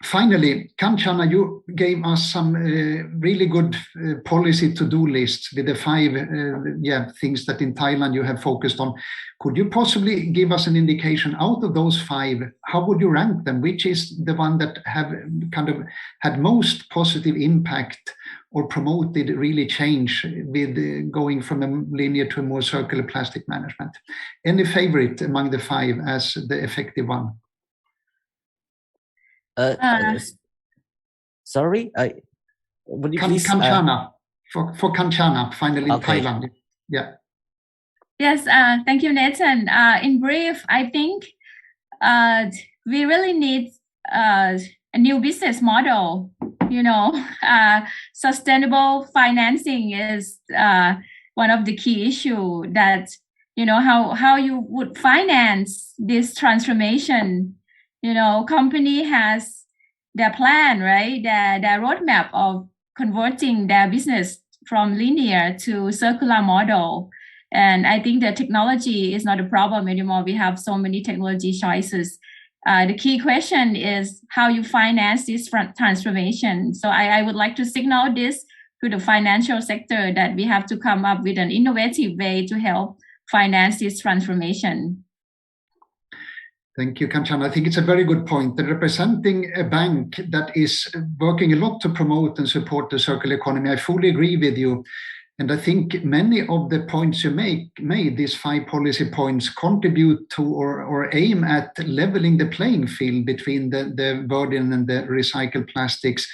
Finally, Kanchana, you gave us some really good policy to-do lists with the 5 things that in Thailand you have focused on. Could you possibly give us an indication out of those 5, how would you rank them? Which is the one that have kind of had most positive impact or promoted really change with going from a linear to a more circular plastic management? Any favorite among the 5 as the effective one? Sorry, would you please? Kanchana, for Kanchana, finally in Thailand. Yeah. Yes, thank you, Nathan. In brief, I think we really need a new business model. Sustainable financing is one of the key issues that, how you would finance this transformation. Company has their plan, right? Their roadmap of converting their business from linear to circular model. And I think the technology is not a problem anymore. We have so many technology choices. The key question is how you finance this transformation. So I would like to signal this to the financial sector that we have to come up with an innovative way to help finance this transformation. Thank you, Kanchana. I think it's a very good point. That representing a bank that is working a lot to promote and support the circular economy, I fully agree with you. And I think many of the points you made, these 5 policy points, contribute to or aim at leveling the playing field between the virgin and the recycled plastics.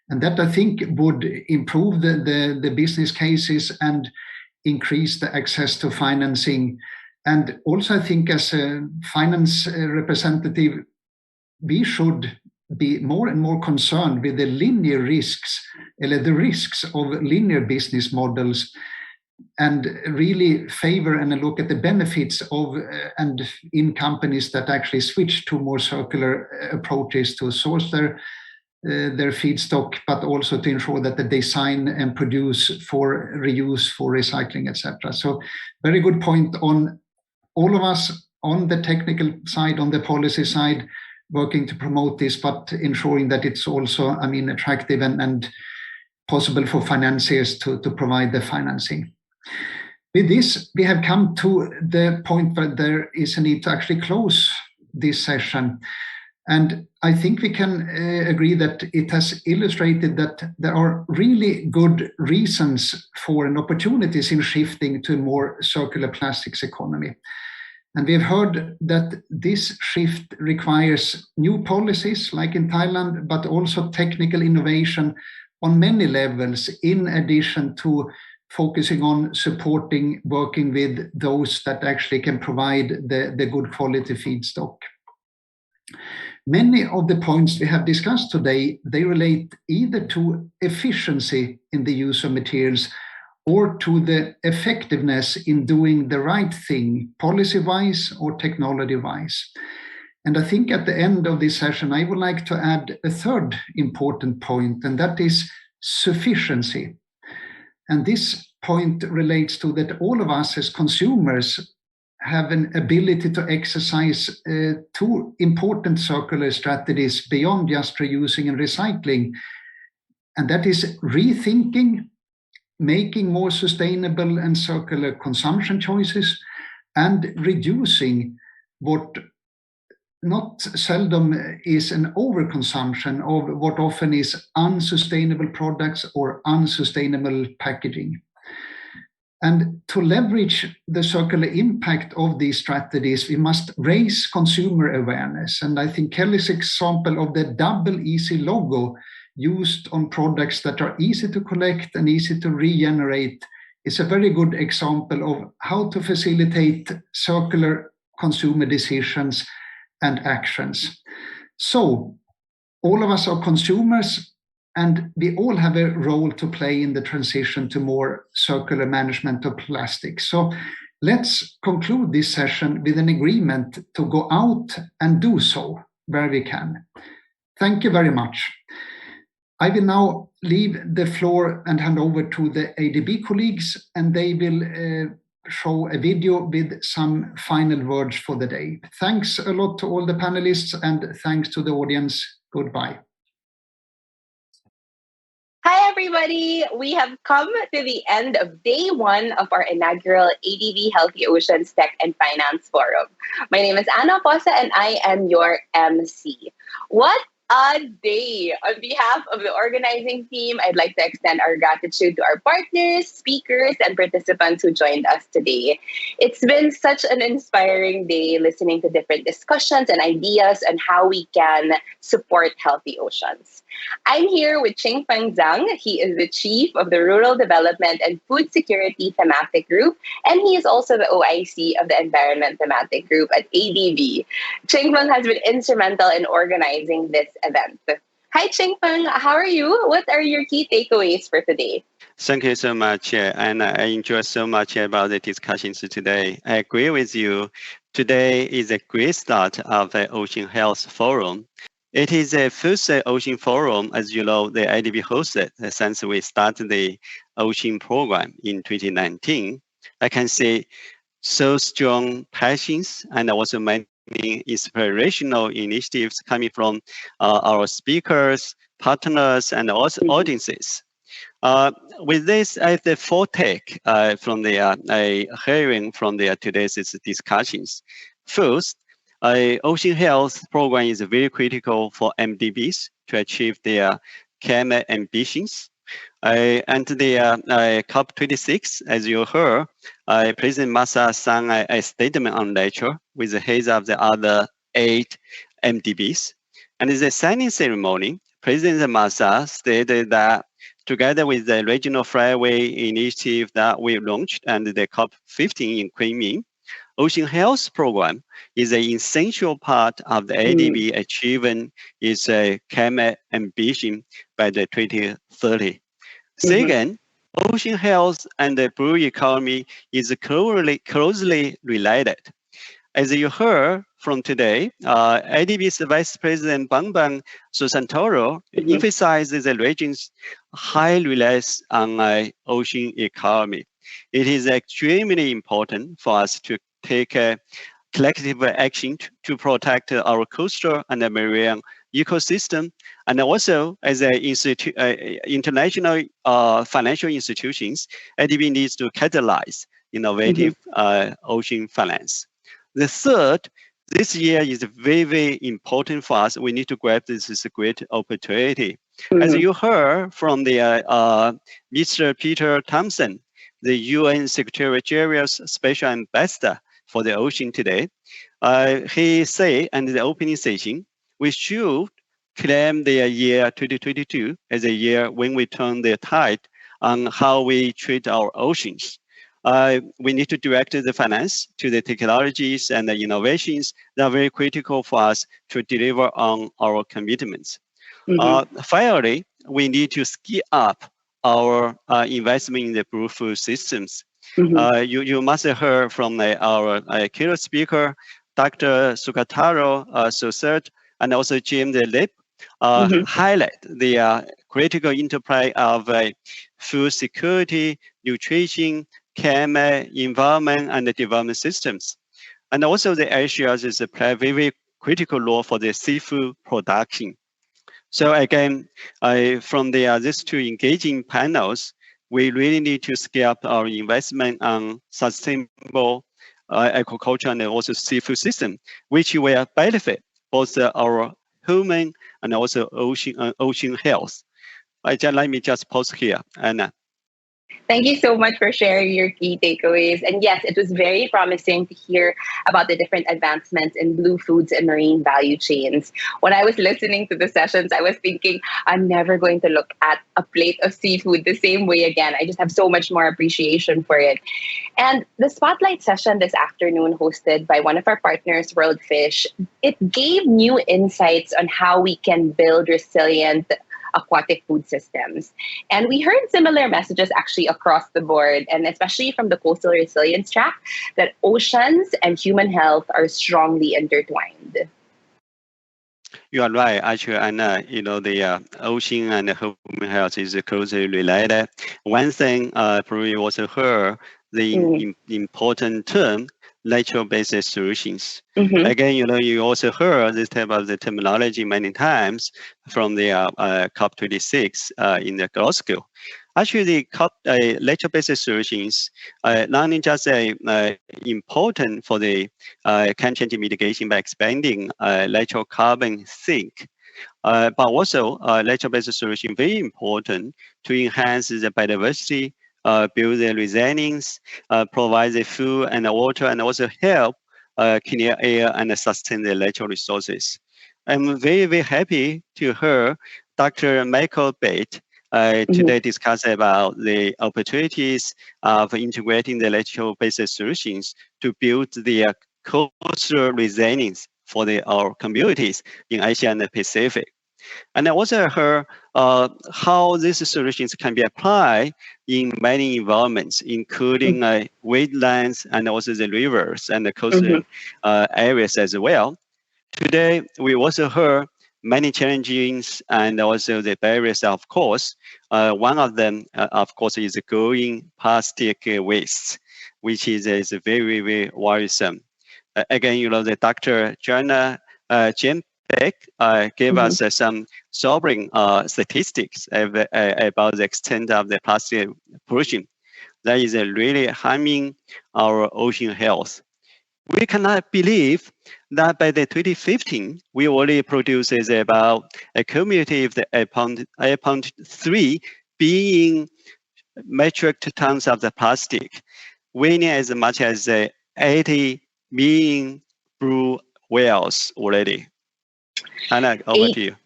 And that, I think, would improve the business cases and increase the access to financing. And also, I think as a finance representative, we should be more and more concerned with the linear risks, the risks of linear business models, and really favor and look at the benefits of and in companies that actually switch to more circular approaches to source their their feedstock, but also to ensure that they design and produce for reuse, for recycling, etc. So very good point on all of us on the technical side, on the policy side, working to promote this, but ensuring that it's also, attractive and possible for financiers to provide the financing. With this, we have come to the point where there is a need to actually close this session. And I think we can agree that it has illustrated that there are really good reasons for and opportunities in shifting to a more circular plastics economy. And we've heard that this shift requires new policies, like in Thailand, but also technical innovation on many levels, in addition to focusing on supporting, working with those that actually can provide the good quality feedstock. Many of the points we have discussed today, they relate either to efficiency in the use of materials or to the effectiveness in doing the right thing, policy-wise or technology-wise. And I think at the end of this session, I would like to add a third important point, and that is sufficiency. And this point relates to that all of us as consumers have an ability to exercise two important circular strategies beyond just reusing and recycling. And that is rethinking, making more sustainable and circular consumption choices, and reducing what not seldom is an overconsumption of what often is unsustainable products or unsustainable packaging. And to leverage the circular impact of these strategies, we must raise consumer awareness. And I think Kelly's example of the double easy logo used on products that are easy to collect and easy to regenerate is a very good example of how to facilitate circular consumer decisions and actions. So all of us are consumers, and we all have a role to play in the transition to more circular management of plastics. So let's conclude this session with an agreement to go out and do so where we can. Thank you very much. I will now leave the floor and hand over to the ADB colleagues, and they will show a video with some final words for the day. Thanks a lot to all the panelists, and thanks to the audience. Goodbye. Hi, everybody. We have come to the end of day one of our inaugural ADB Healthy Oceans Tech and Finance Forum. My name is Anna Posa, and I am your MC. What a day! On behalf of the organizing team, I'd like to extend our gratitude to our partners, speakers, and participants who joined us today. It's been such an inspiring day listening to different discussions and ideas on how we can support healthy oceans. I'm here with Ching-Feng Zhang. He is the Chief of the Rural Development and Food Security Thematic Group, and he is also the OIC of the Environment Thematic Group at ADB. Ching-Feng has been instrumental in organizing this event. Hi, Ching-Feng. How are you? What are your key takeaways for today? Thank you so much, and I enjoy so much about the discussions today. I agree with you. Today is a great start of the Ocean Health Forum. It is the first Ocean Forum, as you know, the ADB hosted since we started the Ocean program in 2019. I can see so strong passions and also many inspirational initiatives coming from our speakers, partners, and also audiences. With this as the fourth take from the hearing from the today's discussions. First, Ocean Health program is very critical for MDBs to achieve their climate ambitions. And the COP26, as you heard, President Massa signed a statement on nature with the heads of the other 8 MDBs. And in the signing ceremony, President Massa stated that together with the regional flyway initiative that we launched and the COP15 in Kunming, Ocean Health program is an essential part of the ADB achieving its climate ambition by the 2030. Second, ocean health and the blue economy is closely related. as you heard from today, ADB's Vice President Bang Susantoro emphasizes the region's high reliance on ocean economy. It is extremely important for us to take collective action to protect our coastal and marine ecosystem, and also as international financial institutions, ADB needs to catalyze innovative ocean finance. The third, this year is very, very important for us. We need to grab this as a great opportunity. As you heard from the Mr. Peter Thompson, the UN Secretary General's Special Ambassador for the Ocean today, he said in the opening session, we should claim the year 2022 as a year when we turn the tide on how we treat our oceans. We need to direct the finance to the technologies and the innovations that are very critical for us to deliver on our commitments. Finally, we need to scale up our investment in the blue food systems. You must have heard from our keynote speaker, Dr. Sukataro Sosert, and also Jim Lip, highlight the critical interplay of food security, nutrition, climate, environment, and the development systems. And also the Asians is play a very critical role for the seafood production. So again, from these two engaging panels, we really need to scale up our investment on sustainable agriculture and also seafood system, which will benefit both our human and also ocean health. Let me just pause here, Anna. Thank you so much for sharing your key takeaways. And yes, it was very promising to hear about the different advancements in blue foods and marine value chains. When I was listening to the sessions, I was thinking, I'm never going to look at a plate of seafood the same way again. I just have so much more appreciation for it. And the spotlight session this afternoon, hosted by one of our partners, World Fish, it gave new insights on how we can build resilient aquatic food systems. And we heard similar messages actually across the board, and especially from the coastal resilience track, that oceans and human health are strongly intertwined. You are right, actually, and the ocean and human health is closely related. One thing probably also heard the important term, natural-based solutions. Again, you also heard this type of the terminology many times from the COP26 in the Glasgow. Actually, the nature-based solutions not only just important for the climate change mitigation by expanding natural carbon sink, but also nature-based solution very important to enhance the biodiversity, build the resilience, provide the food and the water, and also help clean air and sustain the natural resources. I'm very, very happy to hear Dr. Michael Bate today discuss about the opportunities of integrating the natural-based solutions to build the coastal resilience for our communities in Asia and the Pacific. And I also heard how these solutions can be applied in many environments, including wetlands and also the rivers and the coastal areas as well. Today, we also heard many challenges and also the barriers, of course. One of them, of course, is growing plastic waste, which is very, very worrisome. Again, the Dr. Jim Beck gave us some sobering statistics about the extent of the plastic pollution that is really harming our ocean health. We cannot believe that by the 2015, we already produce about a cumulative 8.3 billion metric tons of the plastic, weighing as much as 80 million blue whales already. Anna, over to you.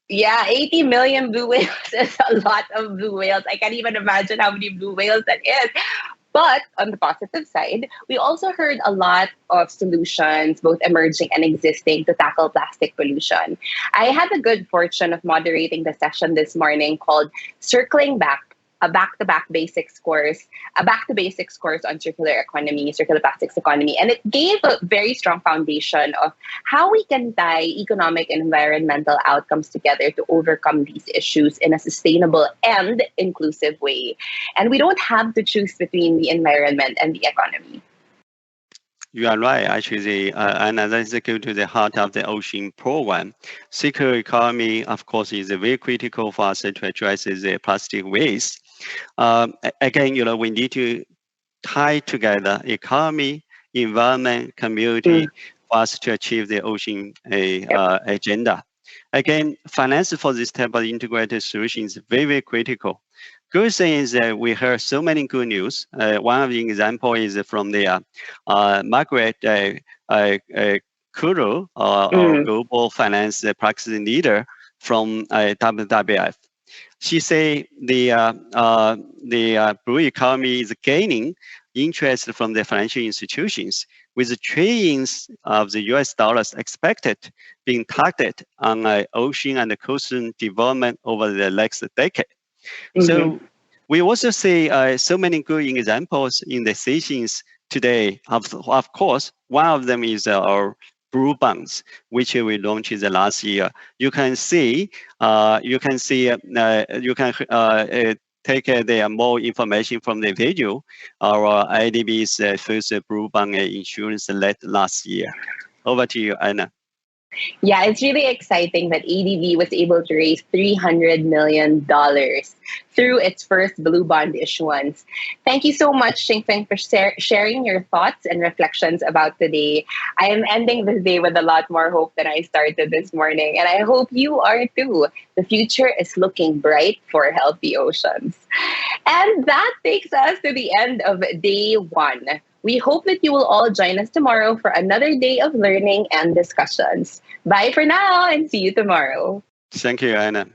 Yeah, 80 million blue whales is a lot of blue whales. I can't even imagine how many blue whales that is. But on the positive side, we also heard a lot of solutions, both emerging and existing, to tackle plastic pollution. I had the good fortune of moderating the session this morning called Circling Back a back-to-back basics course, a back-to-basics course on circular economy, circular plastics economy, and it gave a very strong foundation of how we can tie economic and environmental outcomes together to overcome these issues in a sustainable and inclusive way. And we don't have to choose between the environment and the economy. You are right, actually, and let's go to the heart of the ocean program. Circular economy, of course, is very critical for us to address the plastic waste. Again, we need to tie together economy, environment, community for us to achieve the ocean agenda. Again, finance for this type of integrated solution is very, very critical. Good thing is that we heard so many good news. One of the examples is from the Margaret Kuro, global finance practice leader from WWF. She say the blue economy is gaining interest from the financial institutions, with trillions of the US dollars expected being targeted on ocean and coastal development over the next decade. So we also see so many good examples in the sessions today. Of course, one of them is our blue bonds, which we launched last year. You can see, take the more information from the video. Our ADB's first blue bond insurance last year. Over to you, Anna. Yeah, it's really exciting that ADB was able to raise $300 million through its first blue bond issuance. Thank you so much, Xingfeng, for sharing your thoughts and reflections about today. I am ending this day with a lot more hope than I started this morning, and I hope you are too. The future is looking bright for healthy oceans. And that takes us to the end of day one. We hope that you will all join us tomorrow for another day of learning and discussions. Bye for now and see you tomorrow. Thank you, Anna.